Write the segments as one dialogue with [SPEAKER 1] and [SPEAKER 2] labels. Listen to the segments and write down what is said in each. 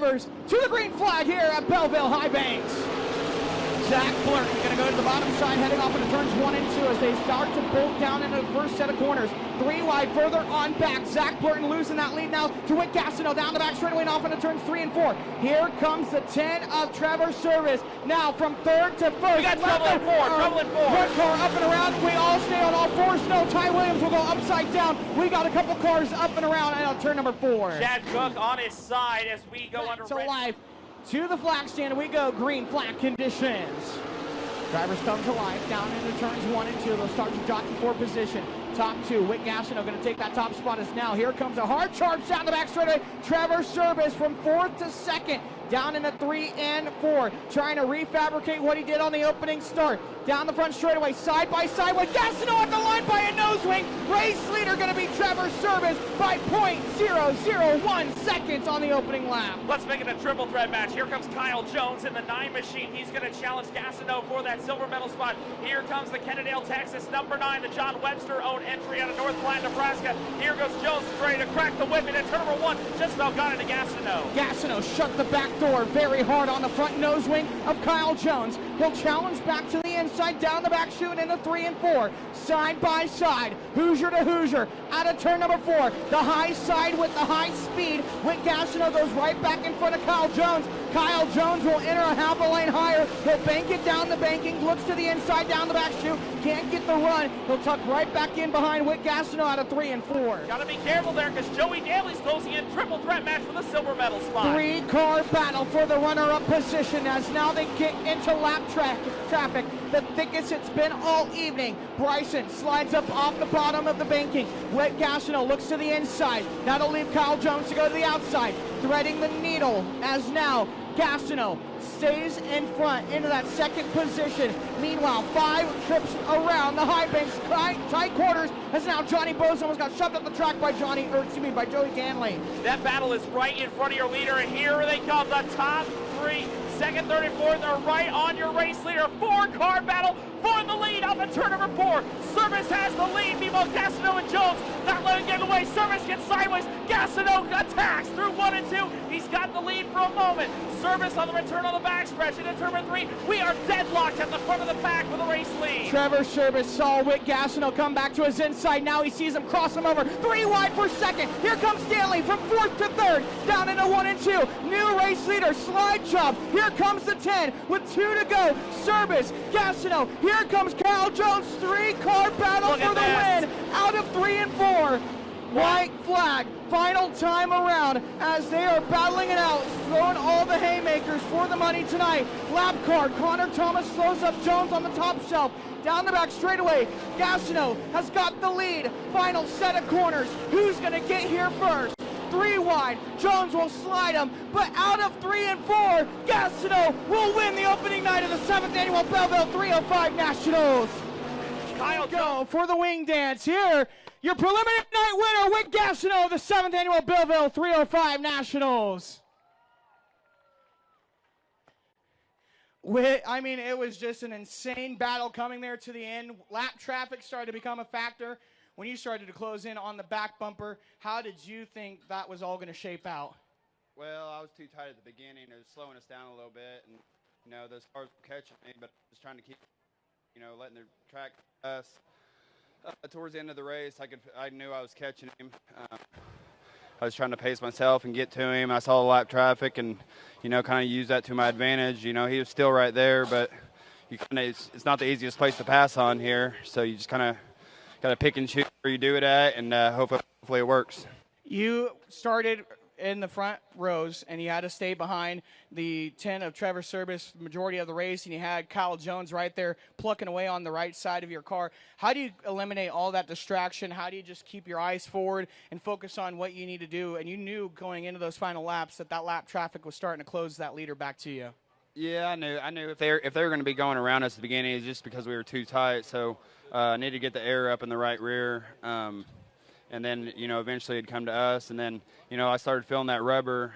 [SPEAKER 1] drivers to the green flag here at Belleville High Banks. Zach Blurton going to go to the bottom side, heading off into turns 1 and 2 as they start to bolt down into the first set of corners. 3 wide further on back. Zach Blurton losing that lead now to Whit Gastineau down the back straightaway and off into turns 3 and 4. Here comes the 10 of Trevor Service. Now from third to first.
[SPEAKER 2] We got trouble in 4, trouble in 4.
[SPEAKER 1] One car up and around. We all stay on all fours. No, Ty Williams will go upside down. We got a couple cars up and around and on turn number 4.
[SPEAKER 2] Chad Cook on his side as we go under
[SPEAKER 1] to life. To the flag stand we go, green flag conditions. Drivers come to life, down into turns 1 and 2. They'll start to jockey for position. Top 2, Whit Gastineau going to take that top spot as now. Here comes a hard charge down the back straightaway. Trevor Service from 4th to 2nd. Down into 3 and 4. Trying to refabricate what he did on the opening start. Down the front straightaway, side by side with Gastineau at the line by a nose wing. Race leader going to be Trevor Service by .001 seconds on the opening lap.
[SPEAKER 2] Let's make it a triple threat match. Here comes Kyle Jones in the 9 machine. He's going to challenge Gastineau for that silver medal spot. Here comes the Kennedale, Texas, number 9, the John Webster-owned entry out of North Platte, Nebraska. Here goes Jones ready to crack the whip into turn number 1. Just about got into Gastineau.
[SPEAKER 1] Gastineau shut the back door very hard on the front nose wing of Kyle Jones. He'll challenge back to the inside, down the back chute into 3 and 4. Side by side, Hoosier to Hoosier. Out of turn number 4, the high side with the high speed. Whit Gastineau goes right back in front of Kyle Jones. Kyle Jones will enter a half a lane higher. He'll bank it down the banking, looks to the inside, down the back chute. Can't get the run. He'll tuck right back in behind Whit Gastineau out of 3 and 4.
[SPEAKER 2] Gotta be careful there because Joey Daly's closing in. Triple threat match for the silver medal spot.
[SPEAKER 1] 3-car battle for the runner-up position as now they get into lap traffic. The thickest it's been all evening. Bryson slides up off the bottom of the banking. Whit Gastineau looks to the inside. That'll leave Kyle Jones to go to the outside. Threading the needle as now Gastineau stays in front into that second position. Meanwhile, 5 trips around the high banks, tight quarters, as now Johnny Bose almost got shoved up the track by by Joey Danley.
[SPEAKER 2] That battle is right in front of your leader, and here they come, the top 3. Second, third, and fourth are right on your race leader. 4-car battle for the lead up in turn number 4. Service has the lead. Meanwhile, Gastineau and Jones not letting get away. Service gets sideways. Gastineau attacks through 1 and 2. He's got the lead for a moment. Service on the return on the backstretch into turn number 3. We are deadlocked at the front of the pack for the race lead.
[SPEAKER 1] Trevor Service saw Whit Gastineau come back to his inside. Now he sees him cross him over. 3 wide for second. Here comes Stanley from 4th to 3rd. Down into 1 and 2. New race leader, slide job. Here comes the 10 with 2 to go. Service, Gastineau. Here comes Kyle Jones. 3-car battle for the win. Out of 3 and 4. White flag, final time around as they are battling it out, throwing all the haymakers for the money tonight. Lap car, Connor Thomas slows up Jones on the top shelf. Down the back straightaway, Gastineau has got the lead. Final set of corners. Who's going to get here first? 3 wide, Jones will slide him, but out of 3 and 4, Gastineau will win the opening night of the 7th annual Belleville 305 Nationals.
[SPEAKER 2] Kyle
[SPEAKER 1] Go for the wing dance here. Your preliminary night winner, Whit Gastineau, the 7th annual Belleville 305 Nationals. It was just an insane battle coming there to the end. Lap traffic started to become a factor. When you started to close in on the back bumper, how did you think that was all going to shape out?
[SPEAKER 3] Well, I was too tight at the beginning. It was slowing us down a little bit. And, those cars were catching me, but I was trying to keep, letting the track us. Towards the end of the race, I knew I was catching him. I was trying to pace myself and get to him. I saw the lap traffic and, kind of use that to my advantage. He was still right there, but it's not the easiest place to pass on here. So you just kind of got to pick and choose where you do it at, and hopefully it works.
[SPEAKER 1] You started in the front rows, and you had to stay behind the 10 of Trevor Service the majority of the race, and you had Kyle Jones right there plucking away on the right side of your car. How do you eliminate all that distraction? How do you just keep your eyes forward and focus on what you need to do? And you knew going into those final laps that lap traffic was starting to close that leader back to you.
[SPEAKER 3] Yeah, I knew if they were going to be going around us at the beginning, it's just because we were too tight. So I needed to get the air up in the right rear. And then, eventually it'd come to us. And then, I started feeling that rubber,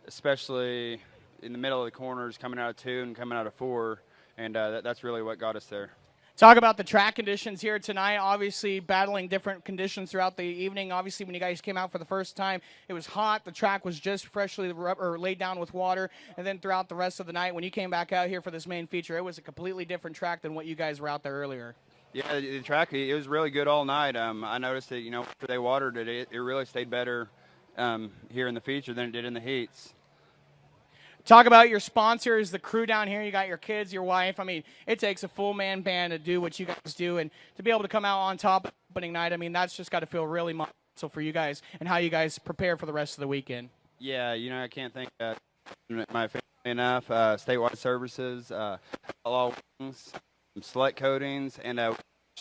[SPEAKER 3] especially in the middle of the corners coming out of 2 and coming out of 4. And that's really what got us there.
[SPEAKER 1] Talk about the track conditions here tonight. Obviously, battling different conditions throughout the evening. Obviously, when you guys came out for the first time, it was hot. The track was just freshly laid down with water. And then throughout the rest of the night, when you came back out here for this main feature, it was a completely different track than what you guys were out there earlier.
[SPEAKER 3] Yeah, the track, it was really good all night. I noticed that, after they watered it, it really stayed better here in the feature than it did in the heats.
[SPEAKER 1] Talk about your sponsors, the crew down here. You got your kids, your wife. I mean, it takes a full man band to do what you guys do, and to be able to come out on top of opening night, I mean, that's just got to feel really muscle for you guys and how you guys prepare for the rest of the weekend.
[SPEAKER 3] Yeah, I can't thank my family enough. Statewide services, all wings, select coatings, and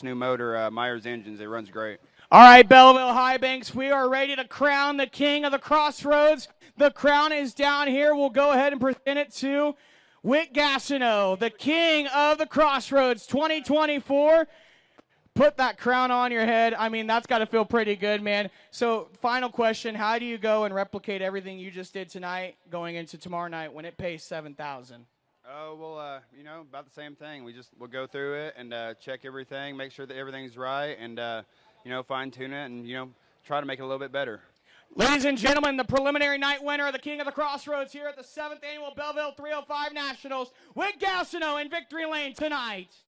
[SPEAKER 3] new motor, Myers engines. It runs great.
[SPEAKER 1] All right, Belleville High Banks, we are ready to crown the king of the Crossroads. The crown is down here. We'll go ahead and present it to Wick Gastineau, the king of the Crossroads 2024. Put that crown on your head. I mean, that's got to feel pretty good, man. So, final question, how do you go and replicate everything you just did tonight going into tomorrow night when it pays $7,000?
[SPEAKER 3] Oh, well, about the same thing. We'll go through it and check everything, make sure that everything's right, and fine-tune it and, try to make it a little bit better.
[SPEAKER 1] Ladies and gentlemen, the preliminary night winner of the King of the Crossroads here at the 7th Annual Belleville 305 Nationals, Wick Gastineau in victory lane tonight.